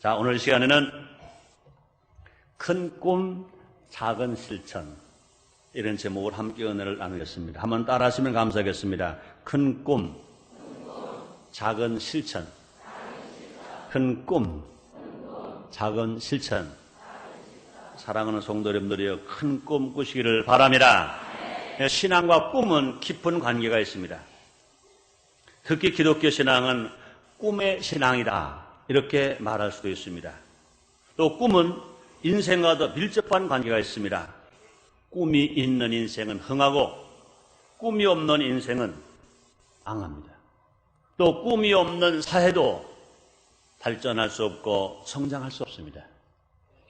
자, 오늘 시간에는 큰 꿈, 작은 실천, 이런 제목을 함께 은혜를 나누겠습니다. 한번 따라 하시면 감사하겠습니다. 큰 꿈, 작은 실천. 큰 꿈, 작은 실천. 사랑하는 성도 여러분들이여, 큰 꿈 꾸시기를 바랍니다. 신앙과 꿈은 깊은 관계가 있습니다. 특히 기독교 신앙은 꿈의 신앙이다, 이렇게 말할 수도 있습니다. 또 꿈은 인생과도 밀접한 관계가 있습니다. 꿈이 있는 인생은 흥하고 꿈이 없는 인생은 망합니다. 또 꿈이 없는 사회도 발전할 수 없고 성장할 수 없습니다.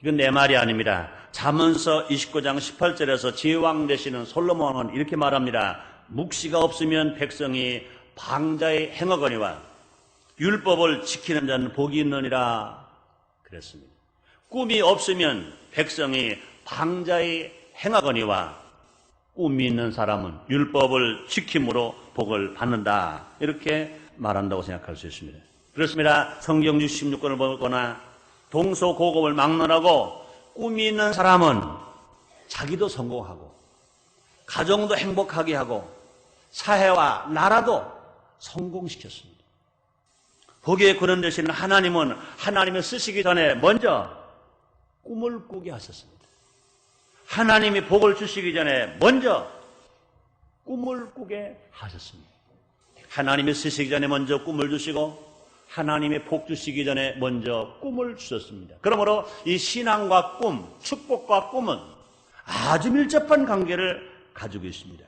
이건 내 말이 아닙니다. 잠언서 29장 18절에서 제왕 되시는 솔로몬은 이렇게 말합니다. 묵시가 없으면 백성이 방자에 행하거니와 율법을 지키는 자는 복이 있느니라 그랬습니다. 꿈이 없으면 백성이 방자에 행하거니와 꿈이 있는 사람은 율법을 지킴으로 복을 받는다, 이렇게 말한다고 생각할 수 있습니다. 그렇습니다. 성경 66권을 보거나 동서고금을 막론하고 꿈이 있는 사람은 자기도 성공하고 가정도 행복하게 하고 사회와 나라도 성공시켰습니다. 보기에 그런 대신 하나님은 하나님을 쓰시기 전에 먼저 꿈을 꾸게 하셨습니다. 하나님이 복을 주시기 전에 먼저 꿈을 꾸게 하셨습니다. 하나님이 쓰시기 전에 먼저 꿈을 주시고 하나님의 복 주시기 전에 먼저 꿈을 주셨습니다. 그러므로 이 신앙과 꿈, 축복과 꿈은 아주 밀접한 관계를 가지고 있습니다.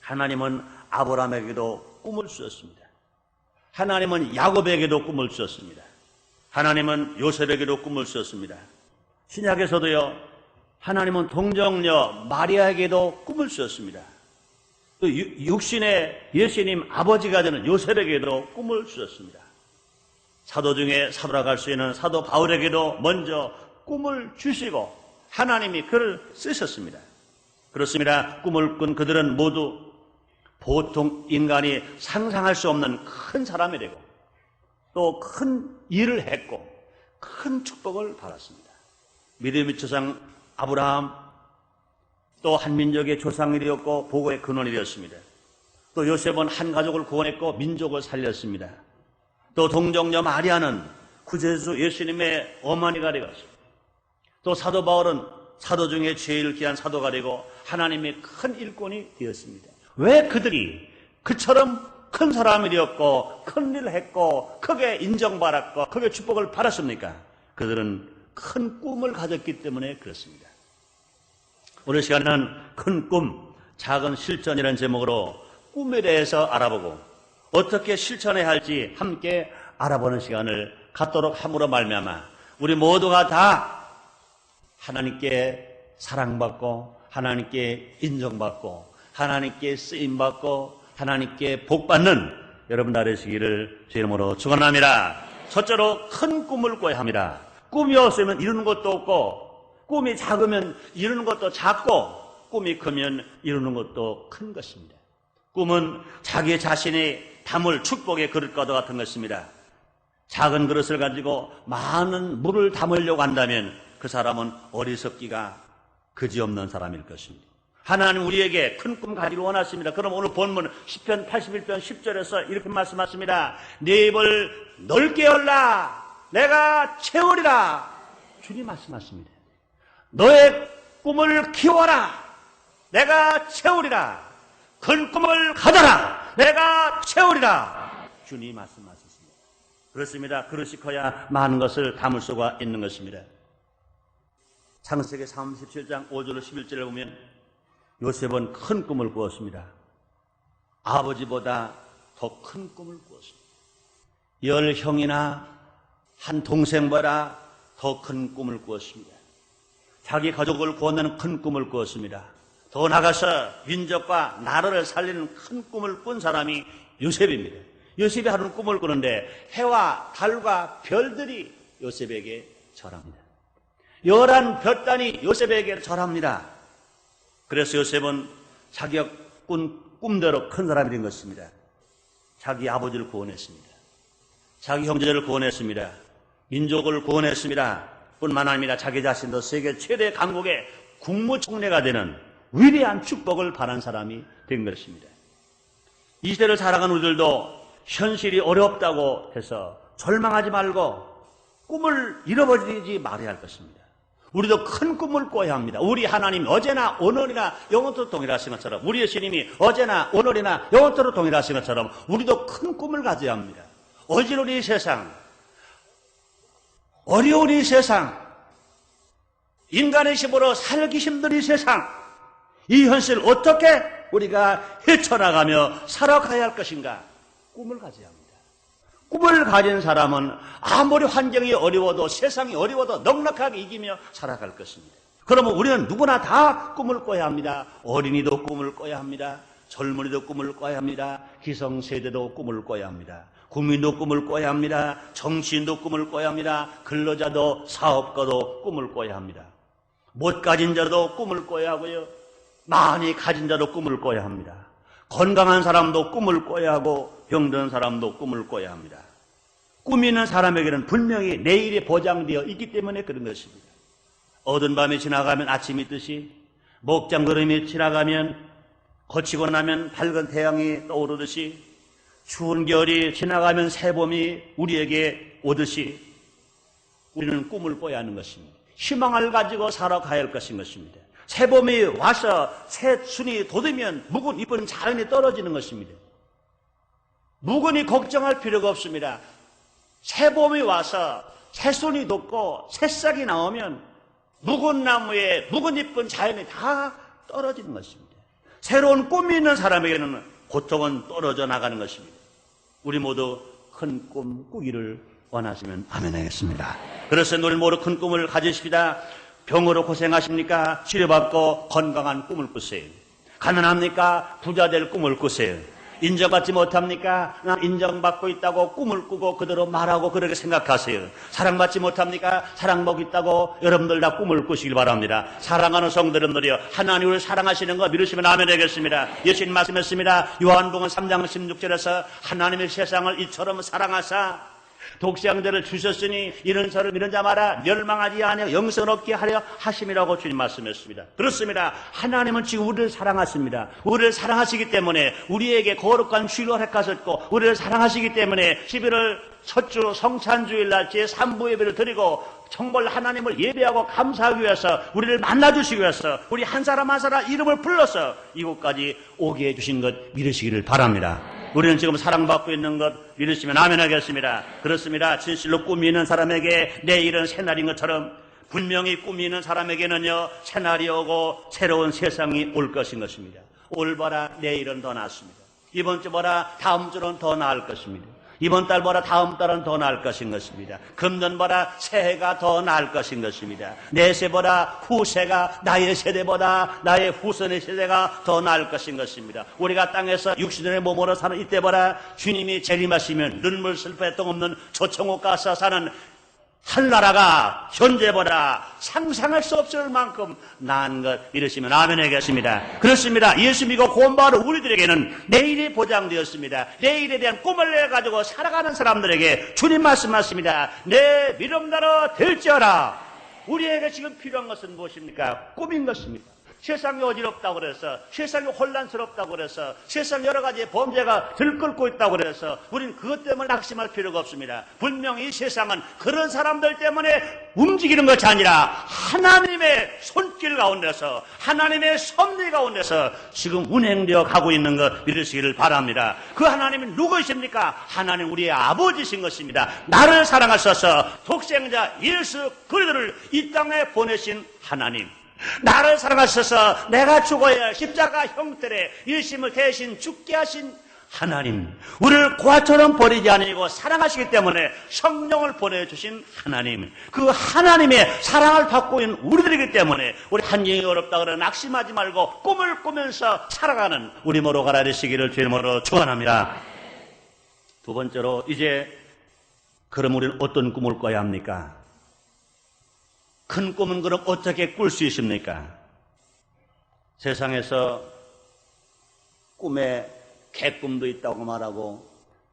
하나님은 아브라함에게도 꿈을 주셨습니다. 하나님은 야곱에게도 꿈을 주셨습니다. 하나님은 요셉에게도 꿈을 주셨습니다. 신약에서도요, 하나님은 동정녀 마리아에게도 꿈을 주셨습니다. 또 육신의 예수님 아버지가 되는 요셉에게도 꿈을 주셨습니다. 사도 중에 사도라 갈 수 있는 사도 바울에게도 먼저 꿈을 주시고 하나님이 그를 쓰셨습니다. 그렇습니다. 꿈을 꾼 그들은 모두 보통 인간이 상상할 수 없는 큰 사람이 되고 또 큰 일을 했고 큰 축복을 받았습니다. 믿음의 조상 아브라함, 또 한 민족의 조상이 되었고 보고의 근원이 되었습니다. 또 요셉은 한 가족을 구원했고 민족을 살렸습니다. 또 동정녀 마리아는 구세주 예수님의 어머니가 되었습니다. 또 사도 바울은 사도 중에 제일 귀한 사도가 되고 하나님의 큰 일꾼이 되었습니다. 왜 그들이 그처럼 큰 사람이 되었고 큰 일을 했고 크게 인정받았고 크게 축복을 받았습니까? 그들은 큰 꿈을 가졌기 때문에 그렇습니다. 오늘 시간에는 큰 꿈, 작은 실천이라는 제목으로 꿈에 대해서 알아보고 어떻게 실천해야 할지 함께 알아보는 시간을 갖도록 함으로 말미암아 우리 모두가 다 하나님께 사랑받고 하나님께 인정받고 하나님께 쓰임받고 하나님께 복받는 여러분 다 되시기를 주 이름으로 축원합니다. 첫째로 큰 꿈을 꿔야 합니다. 꿈이 없으면 이루는 것도 없고 꿈이 작으면 이루는 것도 작고 꿈이 크면 이루는 것도 큰 것입니다. 꿈은 자기 자신이 담을 축복의 그릇과도 같은 것입니다. 작은 그릇을 가지고 많은 물을 담으려고 한다면 그 사람은 어리석기가 그지없는 사람일 것입니다. 하나님 우리에게 큰 꿈 가지를 원하십니다. 그럼 오늘 본문 시편 81편 10절에서 이렇게 말씀하십니다. 네 입을 넓게 열라 내가 채우리라. 주님 말씀하십니다. 너의 꿈을 키워라 내가 채우리라. 큰 꿈을 가져라 내가 채우리라. 주님 말씀하셨습니다. 그렇습니다. 그릇이 커야 많은 것을 담을 수가 있는 것입니다. 창세기 37장 5절로 11절을 보면 요셉은 큰 꿈을 꾸었습니다. 아버지보다 더 큰 꿈을 꾸었습니다. 10형이나 한 동생보다 더 큰 꿈을 꾸었습니다. 자기 가족을 구원하는 큰 꿈을 꾸었습니다. 더 나가서 민족과 나라를 살리는 큰 꿈을 꾼 사람이 요셉입니다. 요셉이 하루는 꿈을 꾸는데 해와 달과 별들이 요셉에게 절합니다. 11별단이 요셉에게 절합니다. 그래서 요셉은 자기가 꾼 꿈대로 큰 사람이 된 것입니다. 자기 아버지를 구원했습니다. 자기 형제들을 구원했습니다. 민족을 구원했습니다. 뿐만 아니라 자기 자신도 세계 최대 강국의 국무총리가 되는 위대한 축복을 바란 사람이 된 것입니다. 이 시대를 살아간 우리들도 현실이 어렵다고 해서 절망하지 말고 꿈을 잃어버리지 말아야 할 것입니다. 우리도 큰 꿈을 꿔야 합니다. 우리 하나님 어제나 오늘이나 영원토록 동일하신 것처럼, 우리의 주님이 어제나 오늘이나 영원토록 동일하신 것처럼 우리도 큰 꿈을 가져야 합니다. 어지러운 이 세상, 어려운 이 세상, 인간의 힘으로 살기 힘든 이 세상, 이 현실을 어떻게 우리가 헤쳐나가며 살아가야 할 것인가? 꿈을 가져야 합니다. 꿈을 가진 사람은 아무리 환경이 어려워도, 세상이 어려워도 넉넉하게 이기며 살아갈 것입니다. 그러면 우리는 누구나 다 꿈을 꿔야 합니다. 어린이도 꿈을 꿔야 합니다. 젊은이도 꿈을 꿔야 합니다. 기성세대도 꿈을 꿔야 합니다. 국민도 꿈을 꿔야 합니다. 정치인도 꿈을 꿔야 합니다. 근로자도 사업가도 꿈을 꿔야 합니다. 못 가진 자도 꿈을 꿔야 하고요. 많이 가진 자도 꿈을 꿔야 합니다. 건강한 사람도 꿈을 꿔야 하고 병든 사람도 꿈을 꿔야 합니다. 꿈이 있는 사람에게는 분명히 내일이 보장되어 있기 때문에 그런 것입니다. 어두운 밤이 지나가면 아침이 뜨시, 먹장구름이 지나가면, 거치고 나면 밝은 태양이 떠오르듯이, 추운 겨울이 지나가면 새봄이 우리에게 오듯이 우리는 꿈을 꿔야 하는 것입니다. 희망을 가지고 살아가야 할 것인 것입니다. 새봄이 와서 새순이 돋으면 묵은 잎은 자연히 떨어지는 것입니다. 묵은이 걱정할 필요가 없습니다. 새봄이 와서 새순이 돋고 새싹이 나오면 묵은 나무에 묵은 잎은 자연히 다 떨어지는 것입니다. 새로운 꿈이 있는 사람에게는 고통은 떨어져 나가는 것입니다. 우리 모두 큰 꿈 꾸기를 원하시면 아멘 하겠습니다. 그래서 우리 모두 큰 꿈을 가지십시다. 병으로 고생하십니까? 치료받고 건강한 꿈을 꾸세요. 가난합니까? 부자 될 꿈을 꾸세요. 인정받지 못합니까? 난 인정받고 있다고 꿈을 꾸고 그대로 말하고 그렇게 생각하세요. 사랑받지 못합니까? 사랑받고 있다고 여러분들 다 꿈을 꾸시길 바랍니다. 사랑하는 성도 여러분들이여, 하나님을 사랑하시는 거 믿으시면 아멘 되겠습니다. 예수님 말씀했습니다. 요한복음 3장 16절에서 하나님의 세상을 이처럼 사랑하사 독생자를 주셨으니 이런 저를 믿는 자마다 멸망하지 아니하여 영생을 얻게 하려 하심이라고 주님 말씀했습니다. 그렇습니다. 하나님은 지금 우리를 사랑하십니다. 우리를 사랑하시기 때문에 우리에게 거룩한 주일을 허락하셨고, 우리를 사랑하시기 때문에 11월 첫주 성찬주일날 제3부 예배를 드리고 정말 하나님을 예배하고 감사하기 위해서, 우리를 만나주시기 위해서 우리 한 사람 한 사람 이름을 불러서 이곳까지 오게 해주신 것 믿으시기를 바랍니다. 우리는 지금 사랑받고 있는 것 믿으시면 아멘 하겠습니다. 그렇습니다. 진실로 꿈이 있는 사람에게 내일은 새날인 것처럼 분명히 꿈이 있는 사람에게는요, 새날이 오고 새로운 세상이 올 것인 것입니다. 올 봐라 내일은 더 낫습니다. 이번 주 봐라 다음 주는 더 나을 것입니다. 이번 달 보라 다음 달은 더 나을 것인 것입니다. 금년 보라 새해가 더 나을 것인 것입니다. 내세 보라 후세가 나의 세대보다 나의 후손의 세대가 더 나을 것인 것입니다. 우리가 땅에서 60년의 몸으로 사는 이때 보라 주님이 재림하시면 눈물 슬퍼에 똥없는 조청옥 가서 사는 한나라가 현재보다 상상할 수 없을 만큼 나은 것 이러시면 아멘 하겠습니다. 그렇습니다. 예수 믿고 구원받은 우리들에게는 내일이 보장되었습니다. 내일에 대한 꿈을 내가지고 살아가는 사람들에게 주님 말씀하십니다. 내 믿음대로 될지어라. 우리에게 지금 필요한 것은 무엇입니까? 꿈인 것입니다. 세상이 어지럽다고 그래서, 세상이 혼란스럽다고 그래서, 세상 여러 가지 범죄가 들끓고 있다고 그래서 우리는 그것 때문에 낙심할 필요가 없습니다. 분명히 이 세상은 그런 사람들 때문에 움직이는 것이 아니라 하나님의 손길 가운데서, 하나님의 섭리 가운데서 지금 운행되어 가고 있는 것 믿으시기를 바랍니다. 그 하나님이 누구이십니까? 하나님 우리의 아버지신 것입니다. 나를 사랑하셔서 독생자 예수 그리스도를 이 땅에 보내신 하나님, 나를 사랑하셔서 내가 죽어야 할 십자가 형태의 일심을 대신 죽게 하신 하나님, 우리를 고아처럼 버리지 아니고 사랑하시기 때문에 성령을 보내주신 하나님, 그 하나님의 사랑을 받고 있는 우리들이기 때문에 우리 환경이 어렵다 그러나 낙심하지 말고 꿈을 꾸면서 살아가는 우리 모두 가라 되시기를 주의 이름으로 축원합니다. 두 번째로, 이제 그럼 우리는 어떤 꿈을 꿔야 합니까? 큰 꿈은 그럼 어떻게 꿀 수 있습니까? 세상에서 꿈에 개꿈도 있다고 말하고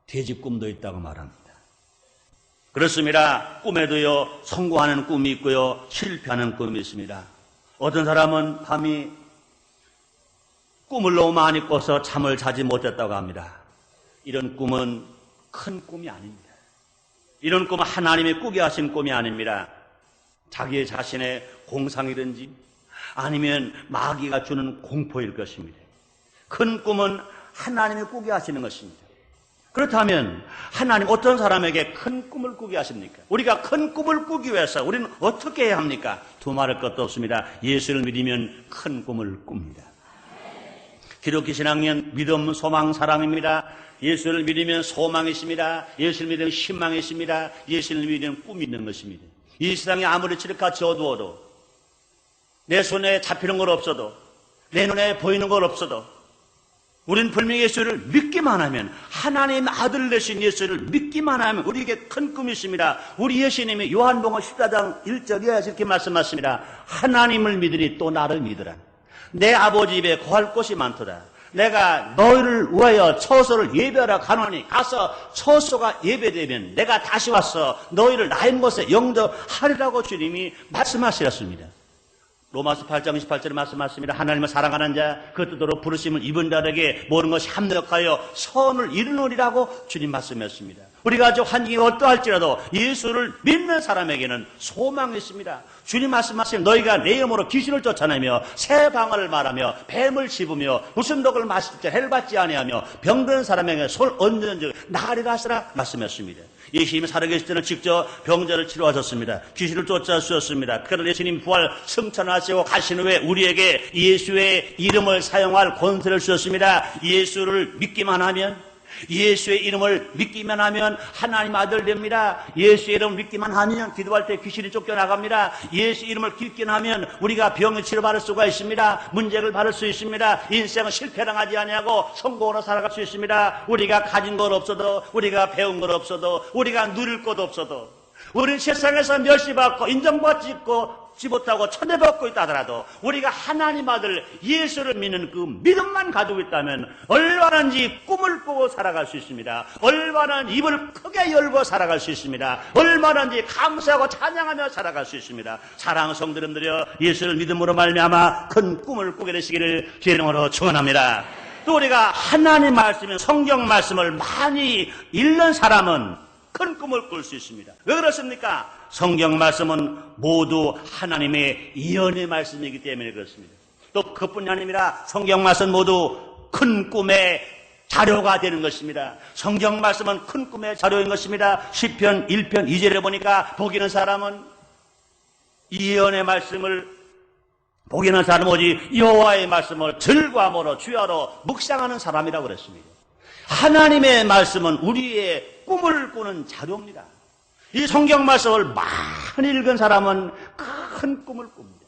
돼지꿈도 있다고 말합니다. 그렇습니다. 꿈에도요, 성공하는 꿈이 있고요, 실패하는 꿈이 있습니다. 어떤 사람은 밤이 꿈을 너무 많이 꿔서 잠을 자지 못했다고 합니다. 이런 꿈은 큰 꿈이 아닙니다. 이런 꿈은 하나님이 꾸게 하신 꿈이 아닙니다. 자기 자신의 공상이든지 아니면 마귀가 주는 공포일 것입니다. 큰 꿈은 하나님이 꾸게 하시는 것입니다. 그렇다면 하나님 어떤 사람에게 큰 꿈을 꾸게 하십니까? 우리가 큰 꿈을 꾸기 위해서 우리는 어떻게 해야 합니까? 두말할 것도 없습니다. 예수를 믿으면 큰 꿈을 꿉니다. 기독교 신앙은 믿음, 소망, 사랑입니다. 예수를 믿으면 소망이 있습니다. 예수를 믿으면 희망이 있습니다. 예수를 믿으면 꿈이 있는 것입니다. 이 세상에 아무리 칠흑같이 어두워도 내 손에 잡히는 건 없어도 내 눈에 보이는 건 없어도 우리는 분명히 예수를 믿기만 하면, 하나님 아들 되신 예수를 믿기만 하면 우리에게 큰 꿈이 있습니다. 우리 예수님이 요한복음 14장 1절에 이렇게 말씀하십니다. 하나님을 믿으니 또 나를 믿으라. 내 아버지 집에 거할 곳이 많도다. 내가 너희를 위하여 처소를 예배하러 가노니 가서 처소가 예배되면 내가 다시 와서 너희를 나 있는 곳에 영접하리라고 주님이 말씀하셨습니다. 로마서 8장 28절에 말씀하십니다. 하나님을 사랑하는 자, 그 뜻으로 부르심을 입은 자에게 모든 것이 합력하여 선을 이루느니라고 주님 말씀하셨습니다. 우리가 저 환경이 어떠할지라도 예수를 믿는 사람에게는 소망이 있습니다. 주님 말씀하시면 너희가 내 이름으로 귀신을 쫓아내며 새 방언을 말하며 뱀을 씹으며 무슨 독을 마실 때 해를 받지 아니하며 병든 사람에게 손 얹는 즉 나으리라 하시라 말씀하셨습니다. 예수님이 살아계실 때는 직접 병자를 치료하셨습니다. 귀신을 쫓아주셨습니다. 그러나 예수님 부활 승천하시고 가신 후에 우리에게 예수의 이름을 사용할 권세를 주셨습니다. 예수를 믿기만 하면, 예수의 이름을 믿기만 하면 하나님 아들 됩니다. 예수의 이름을 믿기만 하면 기도할 때 귀신이 쫓겨나갑니다. 예수 이름을 믿기만 하면 우리가 병을 치료받을 수가 있습니다. 문제를 받을 수 있습니다. 인생은 실패를 하지 아니하고 성공으로 살아갈 수 있습니다. 우리가 가진 것 없어도, 우리가 배운 것 없어도, 우리가 누릴 것 없어도, 우리는 세상에서 멸시받고 인정받지 못하고 천대받고 있다 하더라도 우리가 하나님 아들 예수를 믿는 그 믿음만 가지고 있다면 얼마든지 꿈을 꾸고 살아갈 수 있습니다. 얼마나 입을 크게 열고 살아갈 수 있습니다. 얼마든지 감사하고 찬양하며 살아갈 수 있습니다. 사랑하는 성도님들이여, 예수를 믿음으로 말미암아 큰 꿈을 꾸게 되시기를 주의 이름으로 축원합니다. 또 우리가 하나님 말씀, 성경 말씀을 많이 읽는 사람은 큰 꿈을 꿀 수 있습니다. 왜 그렇습니까? 성경 말씀은 모두 하나님의 예언의 말씀이기 때문에 그렇습니다. 또 그뿐이 아니라 성경 말씀 모두 큰 꿈의 자료가 되는 것입니다. 성경 말씀은 큰 꿈의 자료인 것입니다. 시편 1편 2절에 보니까 복이는 사람은 이 예언의 말씀을, 복이는 사람은 오직 여호와의 말씀을 즐거움으로 주야로 묵상하는 사람이라고 그랬습니다. 하나님의 말씀은 우리의 꿈을 꾸는 자료입니다. 이 성경 말씀을 많이 읽은 사람은 큰 꿈을 꿉니다.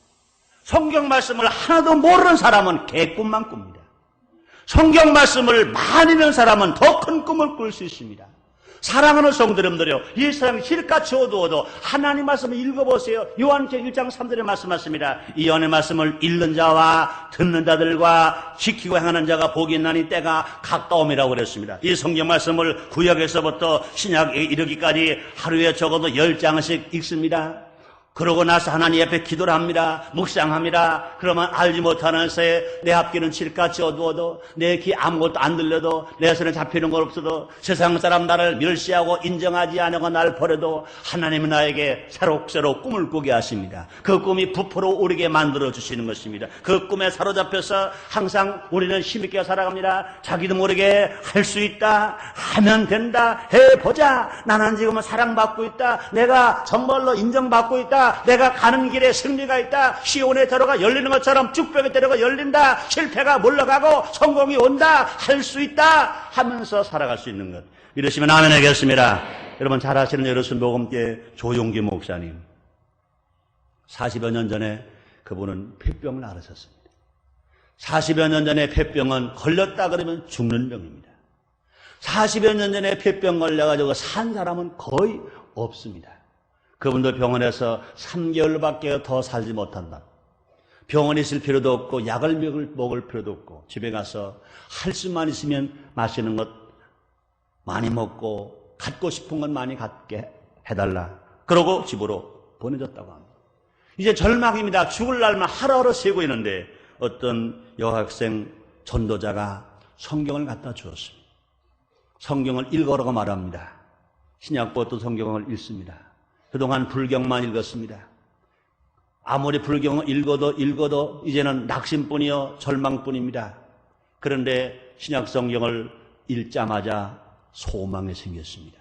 성경 말씀을 하나도 모르는 사람은 개꿈만 꿉니다. 성경 말씀을 많이 읽는 사람은 더 큰 꿈을 꿀 수 있습니다. 사랑하는 성도님들이요, 이 세상이 실같이 어두워도 하나님 말씀을 읽어보세요. 요한복음 1장 3절에 말씀하십니다. 이 예언의 말씀을 읽는 자와 듣는 자들과 지키고 행하는 자가 복이 있나니 때가 가까움이라고 그랬습니다. 이 성경 말씀을 구약에서부터 신약에 이르기까지 하루에 적어도 10장씩 읽습니다. 그러고 나서 하나님 앞에 기도를 합니다. 묵상합니다. 그러면 알지 못하는 새에 내 앞길은 칠같이 어두워도, 내 귀 아무것도 안 들려도, 내 손에 잡히는 것 없어도, 세상 사람 나를 멸시하고 인정하지 않고 날 버려도 하나님은 나에게 새록새록 꿈을 꾸게 하십니다. 그 꿈이 부풀어 오르게 만들어 주시는 것입니다. 그 꿈에 사로잡혀서 항상 우리는 힘있게 살아갑니다. 자기도 모르게 할 수 있다, 하면 된다, 해보자, 나는 지금 사랑받고 있다, 내가 정말로 인정받고 있다, 내가 가는 길에 승리가 있다, 시온의 대로가 열리는 것처럼 쭉벽의 대로가 열린다, 실패가 물러가고 성공이 온다, 할 수 있다 하면서 살아갈 수 있는 것, 이러시면 아멘 하겠습니다. 여러분 잘 아시는 여러분 녹음계 조용기 목사님, 40여 년 전에 그분은 폐병을 앓으셨습니다. 40여 년 전에 폐병은 걸렸다 그러면 죽는 병입니다. 40여 년 전에 폐병 걸려가지고 산 사람은 거의 없습니다. 그분도 병원에서 3개월밖에 더 살지 못한다. 병원에 있을 필요도 없고 약을 먹을 필요도 없고 집에 가서 할 수만 있으면 마시는 것 많이 먹고 갖고 싶은 건 많이 갖게 해달라. 그러고 집으로 보내줬다고 합니다. 이제 절망입니다. 죽을 날만 하루하루 세고 있는데 어떤 여학생 전도자가 성경을 갖다 주었습니다. 성경을 읽으라고 말합니다. 신약부터 성경을 읽습니다. 그동안 불경만 읽었습니다. 아무리 불경을 읽어도 이제는 낙심뿐이요 절망뿐입니다. 그런데 신약 성경을 읽자마자 소망이 생겼습니다.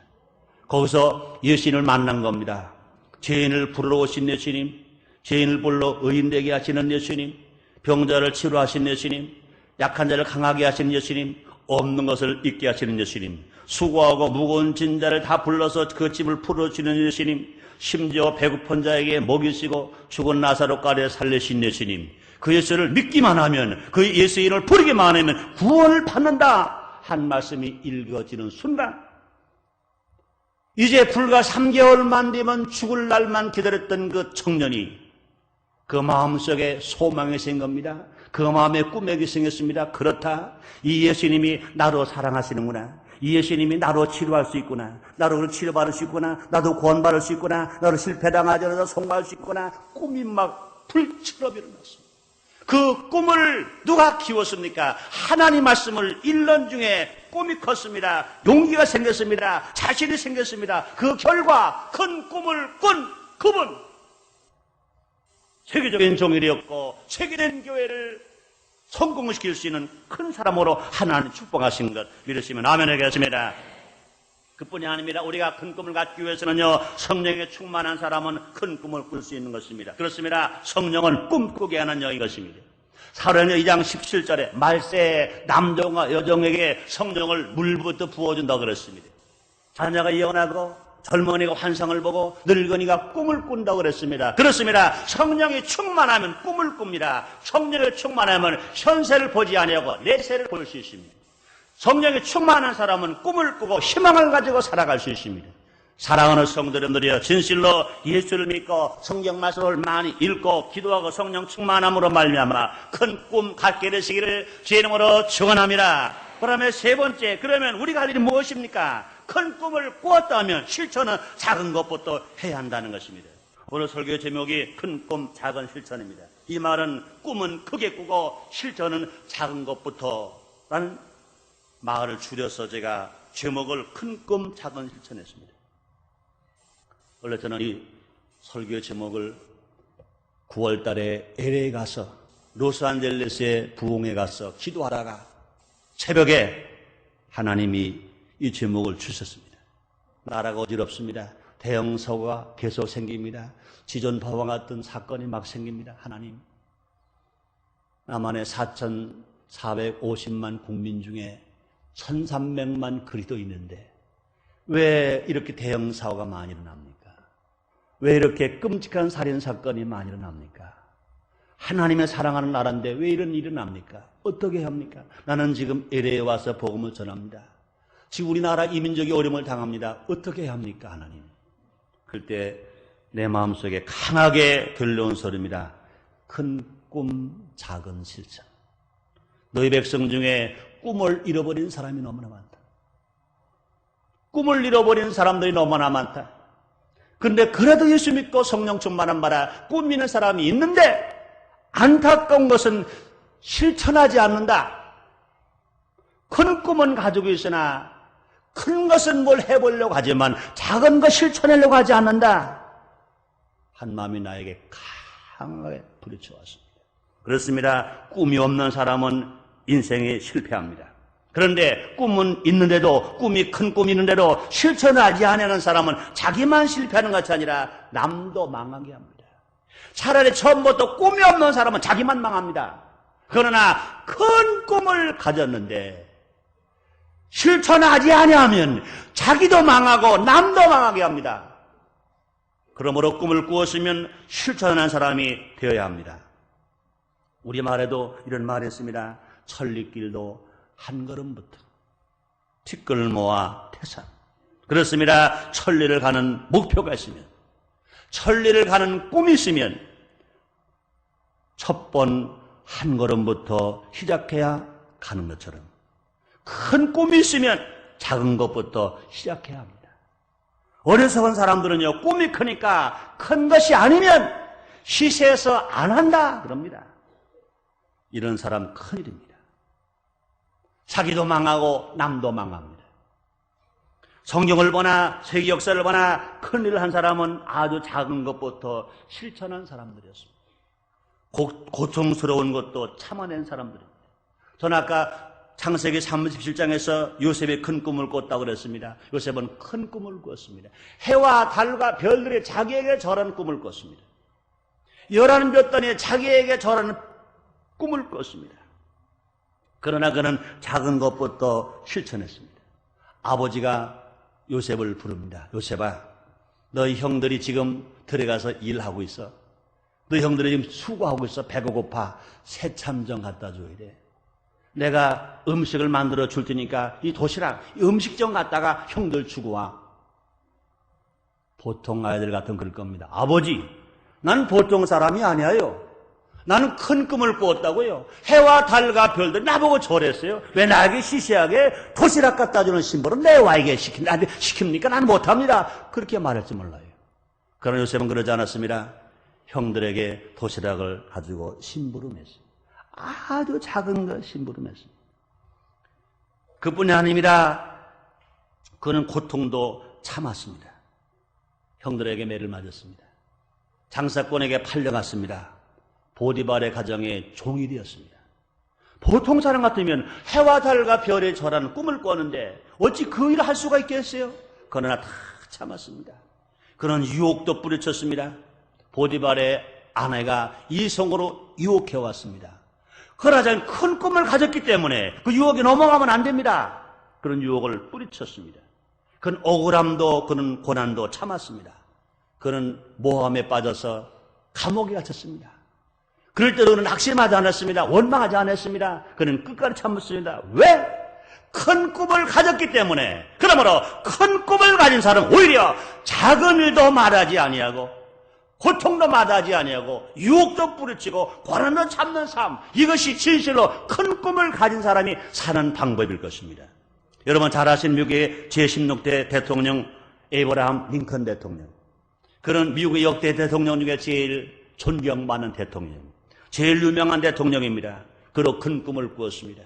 거기서 예수님을 만난 겁니다. 죄인을 부르러 오신 예수님, 죄인을 불러 의인 되게 하시는 예수님, 병자를 치료하신 예수님, 약한 자를 강하게 하시는 예수님, 없는 것을 있게 하시는 예수님, 수고하고 무거운 진자를 다 불러서 그 집을 풀어주는 예수님, 심지어 배고픈 자에게 먹이시고 죽은 나사로까지 살리신 예수님, 그 예수를 믿기만 하면, 그 예수 이름을 부르기만 하면 구원을 받는다 한 말씀이 읽어지는 순간, 이제 불과 3개월만 되면 죽을 날만 기다렸던 그 청년이 그 마음속에 소망이 생긴 겁니다. 그 마음에 꿈이 생겼습니다. 그렇다, 이 예수님이 나로 사랑하시는구나, 이 예수님이 나로 치료할 수 있구나, 나로 치료받을 수 있구나, 나도 구원받을 수 있구나, 나로 실패당하지 않아서 성공할 수 있구나. 꿈이 막 불처럼 일어났습니다. 그 꿈을 누가 키웠습니까? 하나님 말씀을 1년 중에 꿈이 컸습니다. 용기가 생겼습니다. 자신이 생겼습니다. 그 결과 큰 꿈을 꾼 그분, 세계적인 종일이었고 세계된 교회를 성공시킬 수 있는 큰 사람으로 하나님 축복하신 것 믿으시면 아멘 하겠습니다. 그뿐이 아닙니다. 우리가 큰 꿈을 갖기 위해서는요, 성령에 충만한 사람은 큰 꿈을 꿀 수 있는 것입니다. 그렇습니다. 성령은 꿈꾸게 하는 영인 것입니다. 사도행전 2장 17절에 말세에 남종과 여종에게 성령을 물부터 부어준다고 그랬습니다. 자녀가 예언하고 젊은이가 환상을 보고 늙은이가 꿈을 꾼다고 그랬습니다. 그렇습니다. 성령이 충만하면 꿈을 꿉니다. 성령이 충만하면 현세를 보지 아니하고 내세를 볼 수 있습니다. 성령이 충만한 사람은 꿈을 꾸고 희망을 가지고 살아갈 수 있습니다. 사랑하는 성도님들이여, 진실로 예수를 믿고 성경 말씀을 많이 읽고 기도하고 성령 충만함으로 말미암아 큰 꿈 갖게 되시기를 주의 이름으로 축원합니다. 그다음에 세 번째, 그러면 우리가 할 일이 무엇입니까? 큰 꿈을 꾸었다면 실천은 작은 것부터 해야 한다는 것입니다. 오늘 설교 제목이 큰 꿈 작은 실천입니다. 이 말은 꿈은 크게 꾸고 실천은 작은 것부터라는 말을 줄여서 제가 제목을 큰 꿈 작은 실천했습니다. 원래 저는 이 설교 제목을 9월 달에 LA에 가서 로스안젤레스의 부흥에 가서 기도하다가 새벽에 하나님이 이 제목을 주셨습니다. 나라가 어지럽습니다. 대형 사고가 계속 생깁니다. 지존파와 같은 사건이 막 생깁니다. 하나님, 남한의 4,450만 국민 중에 1,300만 그리스도인인데 왜 이렇게 대형 사고가 많이 일어납니까? 왜 이렇게 끔찍한 살인사건이 많이 일어납니까? 하나님의 사랑하는 나라인데 왜 이런 일이 일어납니까? 어떻게 합니까? 나는 지금 LA에 와서 복음을 전합니다. 지금 우리나라 이민족이 어려움을 당합니다. 어떻게 해야 합니까, 하나님? 그때 내 마음속에 강하게 들려온 소리입니다. 큰 꿈, 작은 실천. 너희 백성 중에 꿈을 잃어버린 사람이 너무나 많다. 꿈을 잃어버린 사람들이 너무나 많다. 그런데 그래도 예수 믿고 성령 충만한 바라 꿈 있는 사람이 있는데 안타까운 것은 실천하지 않는다. 큰 꿈은 가지고 있으나 큰 것은 뭘 해보려고 하지만 작은 것 실천하려고 하지 않는다. 한 마음이 나에게 강하게 부딪혀왔습니다. 그렇습니다. 꿈이 없는 사람은 인생에 실패합니다. 그런데 꿈은 있는데도, 꿈이 큰 꿈이 있는데도 실천하지 않는 사람은 자기만 실패하는 것이 아니라 남도 망하게 합니다. 차라리 처음부터 꿈이 없는 사람은 자기만 망합니다. 그러나 큰 꿈을 가졌는데 실천하지 아니하면 자기도 망하고 남도 망하게 합니다. 그러므로 꿈을 꾸었으면 실천하는 사람이 되어야 합니다. 우리말에도 이런 말이 있습니다. 천리길도 한 걸음부터 티끌 모아 태산. 그렇습니다. 천리를 가는 목표가 있으면, 천리를 가는 꿈이 있으면 첫 번 한 걸음부터 시작해야 가는 것처럼 큰 꿈이 있으면 작은 것부터 시작해야 합니다. 어리석은 사람들은요, 꿈이 크니까 큰 것이 아니면 시세에서 안 한다 그럽니다. 이런 사람 큰일입니다. 자기도 망하고 남도 망합니다. 성경을 보나 세계 역사를 보나 큰일을 한 사람은 아주 작은 것부터 실천한 사람들이었습니다. 고통스러운 것도 참아낸 사람들입니다. 저는 아까 창세기 37장에서 요셉이 큰 꿈을 꿨다고 그랬습니다. 요셉은 큰 꿈을 꿨습니다. 해와 달과 별들이 자기에게 절하는 꿈을 꿨습니다. 11몇 단이 자기에게 절하는 꿈을 꿨습니다. 그러나 그는 작은 것부터 실천했습니다. 아버지가 요셉을 부릅니다. 요셉아, 너희 형들이 지금 들어가서 일하고 있어. 너희 형들이 지금 수고하고 있어. 배가 고파. 새참 좀 갖다 줘야 돼. 내가 음식을 만들어 줄 테니까 이 도시락, 이 음식점 갖다가 형들 주고 와. 보통 아이들 같으면 그럴 겁니다. 아버지, 난 보통 사람이 아니에요. 나는 큰 꿈을 꾸었다고요. 해와 달과 별들 나보고 절했어요. 왜 나에게 시시하게 도시락 갖다 주는 신부는 내 와에게 시킵니까? 나는 못합니다. 그렇게 말할지 몰라요. 그러나 요셉은 그러지 않았습니다. 형들에게 도시락을 가지고 심부름 했어요. 아주 작은 것 심부름 했어요. 그뿐이 아닙니다. 그는 고통도 참았습니다. 형들에게 매를 맞았습니다. 장사꾼에게 팔려갔습니다. 보디발의 가정에 종이 되었습니다. 보통 사람 같으면 해와 달과 별에 절하는 꿈을 꿨는데 어찌 그 일을 할 수가 있겠어요? 그러나 다 참았습니다. 그런 유혹도 뿌리쳤습니다. 보디발의 아내가 이성으로 유혹해왔습니다. 그러자 큰 꿈을 가졌기 때문에 그 유혹에 넘어가면 안 됩니다. 그런 유혹을 뿌리쳤습니다. 그는 억울함도 그는 고난도 참았습니다. 그는 모함에 빠져서 감옥에 갇혔습니다. 그럴 때도 그는 낙심하지 않았습니다. 원망하지 않았습니다. 그는 끝까지 참았습니다. 왜? 큰 꿈을 가졌기 때문에. 그러므로 큰 꿈을 가진 사람은 오히려 작은 일도 말하지 아니하고 고통도 마다하지 아니하고 유혹도 뿌리치고 고난도 참는 삶, 이것이 진실로 큰 꿈을 가진 사람이 사는 방법일 것입니다. 여러분 잘 아시는 미국의 제16대 대통령 에이브라함 링컨 대통령, 그는 미국의 역대 대통령 중에 제일 존경받는 대통령, 제일 유명한 대통령입니다. 그로 큰 꿈을 꾸었습니다.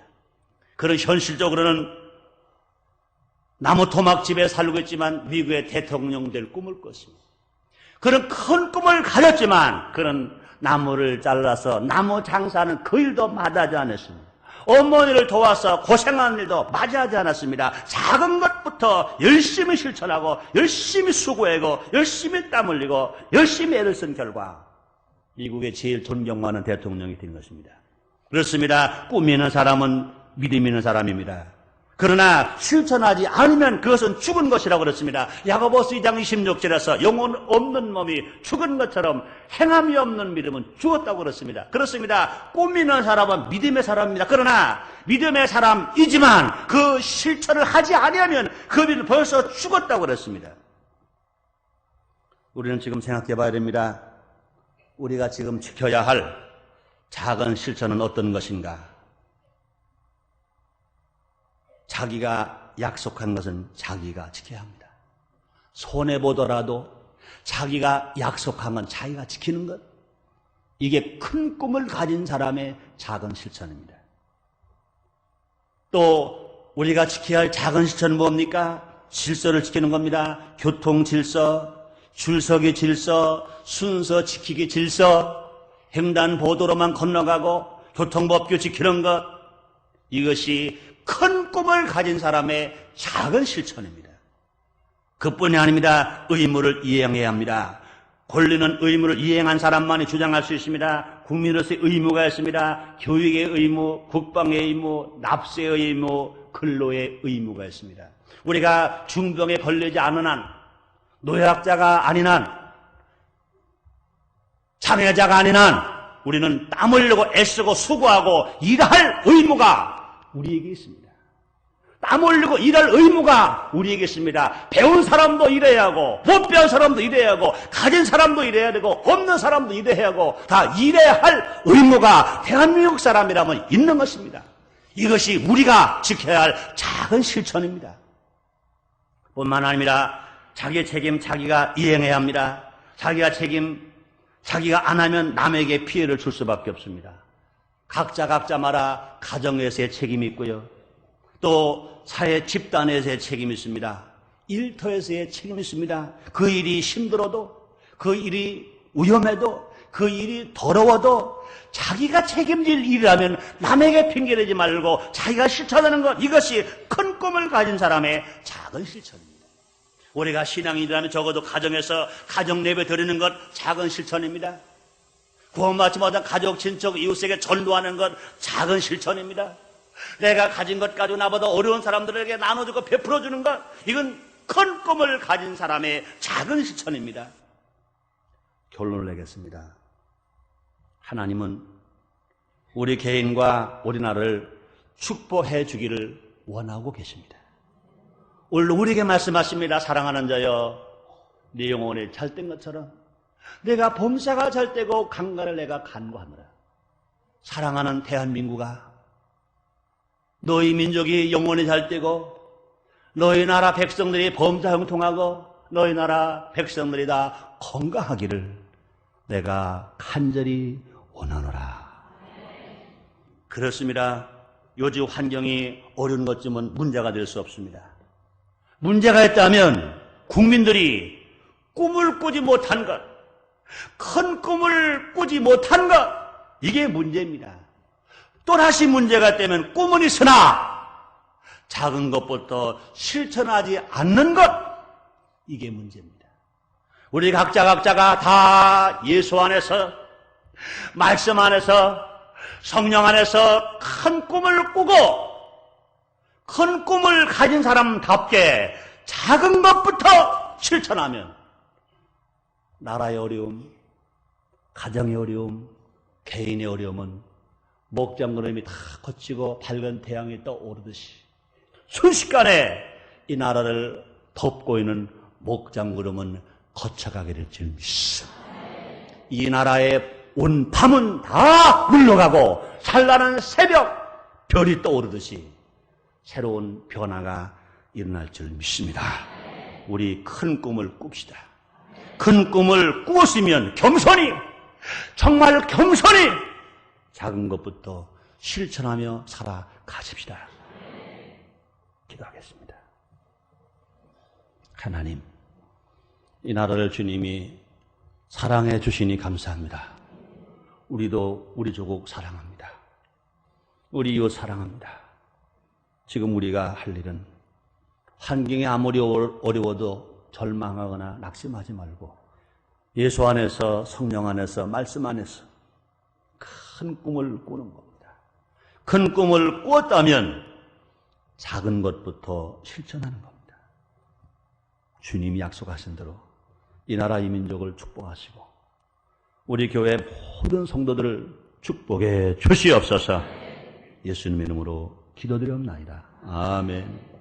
그는 현실적으로는 나무 토막집에 살고 있지만 미국의 대통령 될 꿈을 꿨습니다. 그는 큰 꿈을 가졌지만 그는 나무를 잘라서 나무 장사하는 그 일도 마다하지 않았습니다. 어머니를 도와서 고생하는 일도 마다하지 않았습니다. 작은 것부터 열심히 실천하고 열심히 수고하고 열심히 땀 흘리고 열심히 애를 쓴 결과 미국의 제일 존경받는 대통령이 된 것입니다. 그렇습니다. 꿈이 있는 사람은 믿음 있는 사람입니다. 그러나 실천하지 않으면 그것은 죽은 것이라고 그랬습니다. 야고보서 2장 26절에서 영혼 없는 몸이 죽은 것처럼 행함이 없는 믿음은 죽었다고 그랬습니다. 그렇습니다. 꿈 있는 사람은 믿음의 사람입니다. 그러나 믿음의 사람이지만 그 실천을 하지 않으면 그 믿음은 벌써 죽었다고 그랬습니다. 우리는 지금 생각해 봐야 됩니다. 우리가 지금 지켜야 할 작은 실천은 어떤 것인가? 자기가 약속한 것은 자기가 지켜야 합니다. 손해보더라도 자기가 약속한 건 자기가 지키는 것, 이게 큰 꿈을 가진 사람의 작은 실천입니다. 또 우리가 지켜야 할 작은 실천은 뭡니까? 질서를 지키는 겁니다. 교통 질서, 줄서기 질서, 순서 지키기 질서, 횡단보도로만 건너가고 교통법규 지키는 것, 이것이 큰 꿈을 가진 사람의 작은 실천입니다. 그뿐이 아닙니다. 의무를 이행해야 합니다. 권리는 의무를 이행한 사람만이 주장할 수 있습니다. 국민으로서의 의무가 있습니다. 교육의 의무, 국방의 의무, 납세의 의무, 근로의 의무가 있습니다. 우리가 중병에 걸리지 않은 한, 노약자가 아닌 한, 장애자가 아닌 한 우리는 땀 흘리고 애쓰고 수고하고 일할 의무가 우리에게 있습니다. 땀 흘리고 일할 의무가 우리에게 있습니다. 배운 사람도 일해야 하고 못 배운 사람도 일해야 하고 가진 사람도 일해야 되고 없는 사람도 일해야 하고 다 일해야 할 의무가 대한민국 사람이라면 있는 것입니다. 이것이 우리가 지켜야 할 작은 실천입니다. 뿐만 아니라 자기의 책임 자기가 이행해야 합니다. 자기가 안 하면 남에게 피해를 줄 수밖에 없습니다. 각자마다 가정에서의 책임이 있고요. 또 사회 집단에서의 책임이 있습니다. 일터에서의 책임이 있습니다. 그 일이 힘들어도, 그 일이 위험해도, 그 일이 더러워도 자기가 책임질 일이라면 남에게 핑계대지 말고 자기가 실천하는 것, 이것이 큰 꿈을 가진 사람의 작은 실천입니다. 우리가 신앙인이라면 적어도 가정에서 가정 예배 드리는 것 작은 실천입니다. 구원받지 못한 가족, 친척, 이웃에게 전도하는 것 작은 실천입니다. 내가 가진 것 가지고 나보다 어려운 사람들에게 나눠주고 베풀어주는 것, 이건 큰 꿈을 가진 사람의 작은 실천입니다. 결론을 내겠습니다. 하나님은 우리 개인과 우리나라를 축복해 주기를 원하고 계십니다. 오늘 우리에게 말씀하십니다. 사랑하는 자여, 네 영혼이 잘된 것처럼 내가 범사가 잘되고 강가를 내가 간구하노라. 사랑하는 대한민국아, 너희 민족이 영혼이 잘되고 너희 나라 백성들이 범사 형통하고 너희 나라 백성들이 다 건강하기를 내가 간절히 원하노라. 그렇습니다. 요즘 환경이 어려운 것쯤은 문제가 될 수 없습니다. 문제가 있다면 국민들이 꿈을 꾸지 못한 것, 큰 꿈을 꾸지 못한 것, 이게 문제입니다. 또다시 문제가 있다면 꿈은 있으나 작은 것부터 실천하지 않는 것, 이게 문제입니다. 우리 각자가 다 예수 안에서, 말씀 안에서, 성령 안에서 큰 꿈을 꾸고 큰 꿈을 가진 사람답게 작은 것부터 실천하면 나라의 어려움, 가정의 어려움, 개인의 어려움은 목장구름이 다 거치고 밝은 태양이 떠오르듯이 순식간에 이 나라를 덮고 있는 목장구름은 거쳐가게 될 줄 믿습니다. 이 나라의 온 밤은 다 물러가고 찬란한 새벽 별이 떠오르듯이 새로운 변화가 일어날 줄 믿습니다. 우리 큰 꿈을 꿉시다. 큰 꿈을 꾸었으면 겸손히, 정말 겸손히 작은 것부터 실천하며 살아가십시다. 기도하겠습니다. 하나님, 이 나라를 주님이 사랑해 주시니 감사합니다. 우리도 우리 조국 사랑합니다. 우리 이웃 사랑합니다. 지금 우리가 할 일은 환경이 아무리 어려워도 절망하거나 낙심하지 말고 예수 안에서, 성령 안에서, 말씀 안에서 큰 꿈을 꾸는 겁니다. 큰 꿈을 꾸었다면 작은 것부터 실천하는 겁니다. 주님이 약속하신 대로 이 나라 이 민족을 축복하시고 우리 교회 모든 성도들을 축복해 주시옵소서. 예수님의 이름으로 기도드리옵나이다. 아멘.